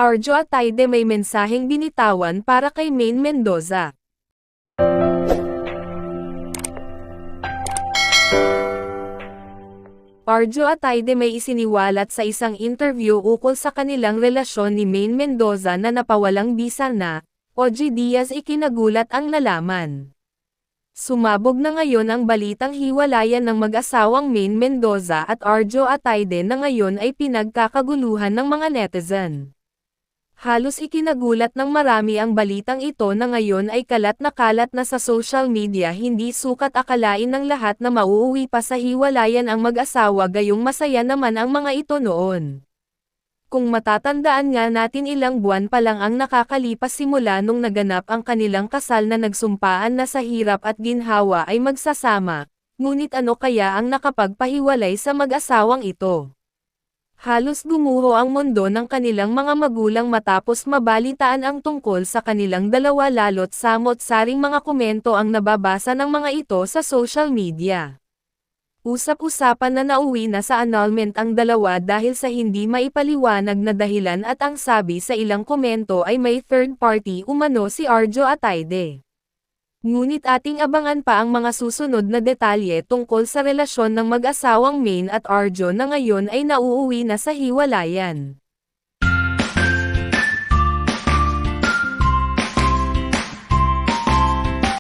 Arjo Ataide may mensaheng binitawan para kay Maine Mendoza. Arjo Ataide may isiniwalat sa isang interview ukol sa kanilang relasyon ni Maine Mendoza na napawalang bisa na, Ogie Diaz ikinagulat ang nalaman. Sumabog na ngayon ang balitang hiwalayan ng mag-asawang Maine Mendoza at Arjo Ataide na ngayon ay pinagkakaguluhan ng mga netizen. Halos ikinagulat ng marami ang balitang ito na ngayon ay kalat na sa social media, hindi sukat akalain ng lahat na mauuwi pa sa hiwalayan ang mag-asawa gayong masaya naman ang mga ito noon. Kung matatandaan nga natin ilang buwan pa lang ang nakakalipas simula nung naganap ang kanilang kasal na nagsumpaan na sa hirap at ginhawa ay magsasama, ngunit ano kaya ang nakapagpahiwalay sa mag-asawang ito? Halos gumuho ang mundo ng kanilang mga magulang matapos mabalitaan ang tungkol sa kanilang dalawa, lalo't samot-saring mga komento ang nababasa ng mga ito sa social media. Usap-usapan na nauwi na sa annulment ang dalawa dahil sa hindi maipaliwanag na dahilan at ang sabi sa ilang komento ay may third party umano si Arjo Ataide. Ngunit ating abangan pa ang mga susunod na detalye tungkol sa relasyon ng mag-asawang Maine at Arjo na ngayon ay nauuwi na sa hiwalayan.